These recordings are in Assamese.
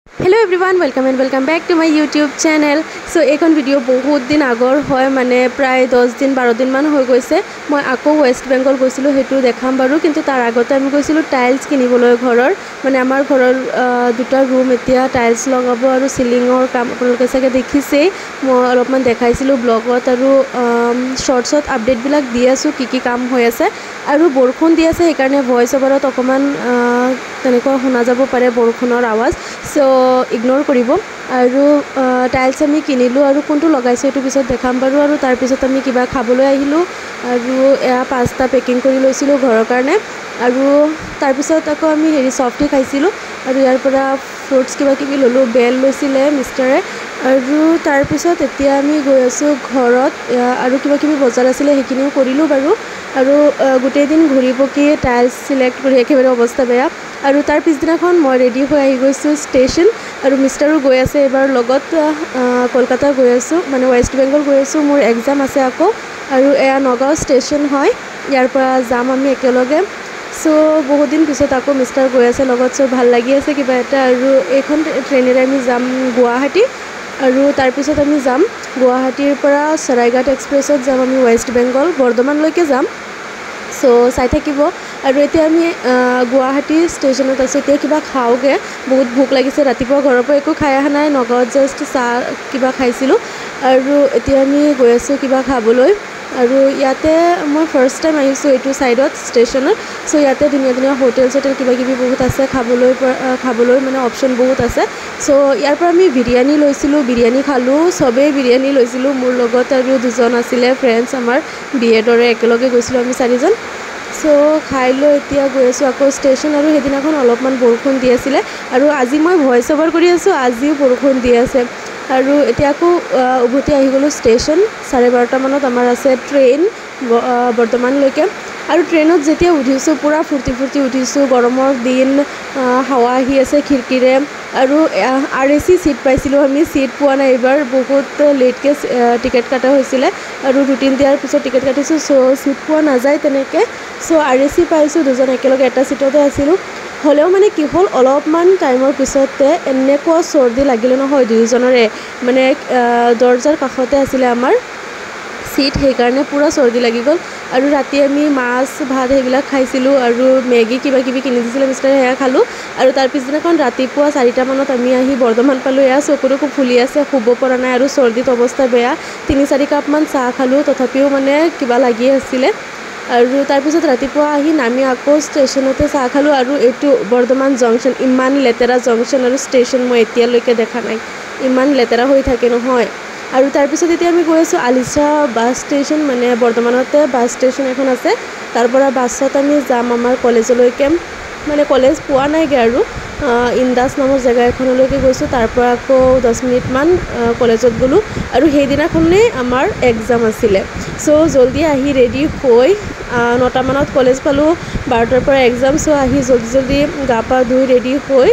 Hello everyone welcome back to my YouTube channel. So एखन भिडिओ बहुत दिन आगर है माने प्राय 10 दिन 12 दिन मान हो गई। मैं आको वेस्ट बेंगल गई हेतु देखाम बारू किन्तु तार आगते आमी गई टाइल्स किनिबले घरर माने आमार घरर दुटा रूम एतिया टाइल्स लगाब और सिलिंगर काम आपलोके चागे देखिसेই मैं अलपमान देखाइसिलो ब्लगत और शर्ट्सत आपडेट बिलाक दि आसो की काम हो आछे और बरखुण दि आछे हेकारणे भइस ओभारत अकमान तेनेकुवा शुना जाब पारे बरखुणर आवाज। सो इग्नोर करिब और टाइल्स आमी किनिलो और कोनटो लगाइছো एटु पिছত देखाम बारू और तार पिছত आमी किबा खाबोले आहिलो और एया पास्ता पेकिंग करि लैसिलो घरर कारणे और तार पिছত आको आमी हेरि सफ्टी खाइसिलो और यार परा फ्रुट्स किबा किबि ललो बेल लैसिले मिस्टारे और तार पिছত एतिया आमी गय आसो घरत और किबा किबि बजार आसिले हेकिनिও करिलो बारू और गोटे दिन घूरी पकी टाइल्स सिलेक्ट कर एकेबारे अवस्था बेया और तार पिछदिनाखन मैं रेडी हो गई स्टेशन और मिस्टारो गई आछे एबार लगत कलकाता गई आसो माने वेस्ट बेंगल गई आसो मोर एग्जाम आछे आको और एया नगाँव स्टेशन है यार परा जाम आमी एकेलगे। सो बहुत दिन पिছত आको मिस्टार गई आछे लगत सो भाल लागि आछे किबा एटा और एखन ट्रेनेरे आमी जाम गुवाहाटी और तार पिছত आमी जाम गुवाहाटीर परा सराइघाट एक्सप्रेसत जाम आमी वेस्ट बेंगल बर्धमानলৈকে जाम। सो चाই থাকিব और এতিয়া আমি गुवाहाटी स्टेशनत आছো এতিয়া কিবা খাওগে बहुत भूक লাগিছে ৰাতিপুৱা ঘৰৰ পৰা একো খাই অহা নাই নগাঁৱত জাস্ট চাহ কিবা খাইছিলো আৰু এতিয়া আমি গৈ আছো কিবা খাবলৈ और इते मैं फार्स्ट टाइम आहिছো एटु साइडत स्टेशनत। सो इते धुनिया धुनिया होटेल सोटेल किबा किबि बहुत आछे खाबोलै माने ऑप्शन बहुत आछे। सो यार पर आमी बिरियानी लैसिलो बिरियानी खालो सबे बिरियानी लैसिलो मोर लगत और दुजन आसिले फ्रेंड्स आमार बीएडरे एकेलगे गइसिलो आमी चारिजन। सो खाई लो एतिया गई आसो आको स्टेशन और हेदिनाखन अलपमान बरखुण दि आसिले और आज मैं भइस ओभार करि आसो आजिও बरखुण दि आछे और एतिया आको उभति आहि गलो स्टेशन 12:30 माনত आमार आछे ट्रेन बर्धमानলৈকে और ट्रेनत जेतिया उठिছো पूरा फूर्ति फूर्ति उठिছো गरমৰ दिन हावा आहि आछे खिड़कीरे और आरएसी सीट पाइसिलो आमी सीट पोৱা নাই एबार बहुत लेटके टिकेट काटा হৈছিলে और रुटीन दियार पिছত टिकेट काटिছো सो सीट पोৱা नाजाय तेनेके। सो आरएसी पाइছো दुजन एकेलगे एटा सीटते आसिलो हलेও মানে কি হল অলপমান টাইমৰ পিছতে এনেকুৱা সৰ্দি লাগিলে নহয় দুইজনৰে মানে দৰজাৰ কাষতে আছিলে আমাৰ सीट हेकारणे पूरा सर्दी लगी गल और राति आमी माछ भात हेबिलाक खाइसिलो और मेगी किबा किबि किनि दिसिले मिस्टारे हेया खालो और तार पिछदिनाखन रातिपुवा 4टा माনত आमी आहि बर्धमान पालो। एया चकुरो खूब फुली आछे शुब পৰা নাই और सर्दीत अवस्था बेया 3-4 काप मान चाह खालो तथापिও মানে किबा লাগি आছিলে और तार पिছত रातिपुवा आहि नामी आको स्टेशनते चाह खालो और एटु बर्धमान जंक्शन इमान लेतेरा जंक्शन और स्टेशन मैं एतियाলৈকে দেখা নাই इमान लेतेरा হৈ থাকে নহয়। और तार पिছত এতিয়া আমি গৈ আছো আলিচা বাস स्टेशन माने बर्धमानते बास स्टेशन এখন আছে तार পৰা বাছত আমি যাম আমাৰ কলেজলৈকে माने कलेज পোৱা নাইগে আৰু ইন্দাস নামৰ জেগা এখনলৈকে গৈছো तार পৰা আকৌ 10 মিনিট মান কলেজত গলো আৰু সেইদিনাখনে আমাৰ এক্সাম আছিলে। सो जल्दी आहि रेडी হৈ 9টা মানত কলেজ পালো 12টাৰ পৰা এক্সাম। सो आहि जल्दी जल्दी গা পা ধুই रेडी হৈ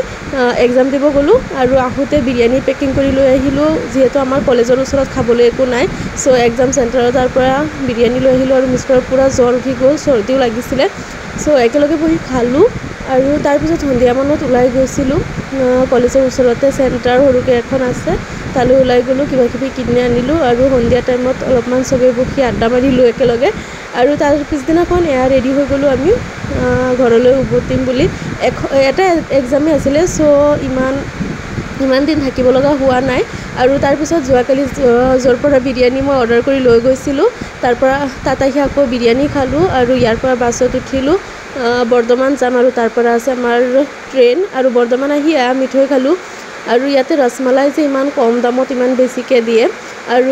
एग्जाम দিব গলো और आहुते बिरियानी पेकिंग কৰি লৈ আহিলো যেহেতু আমাৰ কলেজৰ ওচৰত খাবলৈ একো নাই। सो एग्जाम सेंटरत তাৰ পৰা बिरियानी লৈ আহিলো আৰু মিষ্টাৰ পুৰা জ্বৰ উঠি গল सर्दीও লাগিছিলে। सो একেলগে বহি খালো और तार पिছত সন্ধিয়া মানত ওলাই গৈছিলো কলেজৰ ওচৰতে सेंटर সৰুকে এখন আছে তালৈ ওলাই গলো কিবা কিবি কিনি আনিলো और সন্ধিয়া টাইমত অলপমান সবে বহি আড্ডা মাৰিলো একেলগে और तार पिছদিনাখন এয়া रेडी হৈ গলো আমি ঘৰলৈ উভতিম বুলি এটা এক্সামে আছিলে। सो ইমান दिन থাকিব লগা হোৱা নাই और तार पिছত যোৱাকালি যৰ পৰা বিৰিয়ানী মই অৰ্ডাৰ কৰি লৈ গৈছিলো तार পৰা তাত আহি আকৌ বিৰিয়ানী খালো और ইয়াৰ পৰা বাছত উঠিলো बर्धमान जाम और तार পৰা আছে আমাৰ ট্ৰেন और बर्धमान आহি এয়া মিঠৈ খালো और ইয়াতে रसमलाई যে ইমান কম দামত ইমান বেছিকে দিয়ে और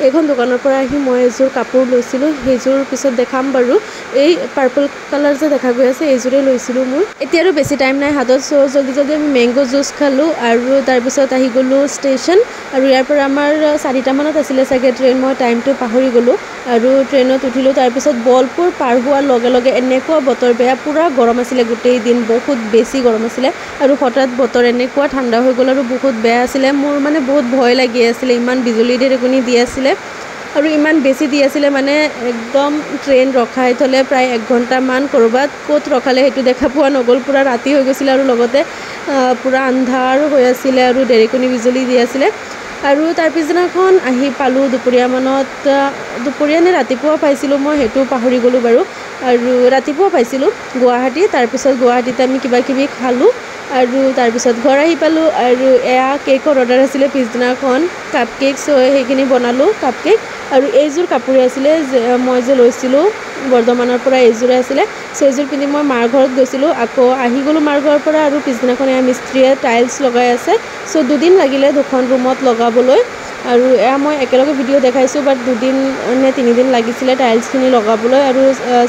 এখন দোকানৰ পৰা আহি মই এযোৰ কাপোৰ লৈছিলো সেইযোৰ পিছত দেখাম বাৰু এই পাৰ্পল কালাৰ যে দেখা গৈ আছে এইযোৰে লৈছিলো মোৰ এতিয়া আৰু বেছি টাইম নাই হাতত। সো জলদি জলদি আমি মেংগো জুচ খালো और তাৰ পিছত আহি গলো ষ্টেচন और ইয়াৰ পৰা আমাৰ 4টা মানত আছিলে চাগে ট্ৰেন মই টাইমটো পাহৰি গলো और ট্ৰেনত উঠিলো। তাৰ পিছত বলপুৰ পাৰ হোৱাৰ লগে লগে এনেকুৱা বতৰ বেয়া পুৰা গৰম আছিলে গোটেই দিন বহুত বেছি গৰম আছিলে और হঠাৎ বতৰ এনেকুৱা ঠাণ্ডা হৈ গল और বহুত বেয়া আছিলে মোৰ মানে বহুত ভয় লাগি আছিলে ইমান বিজুলী ঢেৰেকনি দি আছিলে আৰু ইমান বেছি দি আছিলে মানে একদম ট্ৰেইন ৰখাই থ'লে প্ৰায় 1 ঘণ্টামান ক'ৰবাত ক'ত ৰখালে সেইটো দেখা পোৱা নগ'ল পূৰা ৰাতি হৈ গৈছিলে আৰু লগতে পূৰা আন্ধাৰ হৈ আছিলে আৰু ঢেৰেকণি বিজুলী দি আছিলে আৰু তাৰ পিছদিনাখন আহি পালোঁ দুপৰীয়ামানত দুপৰীয়া নে ৰাতিপুৱা পাইছিলোঁ মই সেইটো পাহৰি গ'লোঁ বাৰু আৰু ৰাতিপুৱা পাইছিলোঁ গুৱাহাটী তাৰপিছত গুৱাহাটীতে আমি কিবাকিবি খালোঁ আৰু তাৰপিছত ঘৰ আহি পালোঁ আৰু এয়া কেকৰ অৰ্ডাৰ আছিলে পিছদিনাখন কাপ কেক চ' সেইখিনি বনালোঁ কাপ কেক আৰু এইযোৰ কাপোৰে আছিলে যে মই যে লৈছিলোঁ বৰ্ধমানৰ পৰা এইযোৰে আছিলে চ' এইযোৰ পিন্ধি মই মাৰ ঘৰত গৈছিলোঁ আকৌ আহি গ'লোঁ মাৰ ঘৰৰ পৰা আৰু পিছদিনাখন এয়া মিস্ত্ৰীয়ে টাইলছ লগাই আছে চ' 2 দিন লাগিলে 2খন ৰুমত লগাবলৈ আৰু এয়া মই একেলগে ভিডিঅ' দেখাইছোঁ বাট 2 দিন নে 3 দিন লাগিছিলে টাইলছখিনি লগাবলৈ আৰু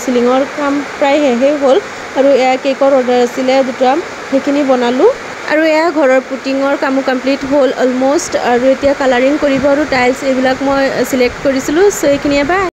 চিলিঙৰ কাম প্ৰায় শেষেই হ'ল আৰু এয়া কেকৰ অৰ্ডাৰ আছিলে 2টা সেইখিনি বনালোঁ আৰু এয়া ঘৰৰ পুটিঙৰ কামো কমপ্লিট হ'ল অলম'ষ্ট আৰু এতিয়া কালাৰিং কৰিব আৰু টাইলছ এইবিলাক মই চিলেক্ট কৰিছিলোঁ চ' এইখিনিয়ে বাই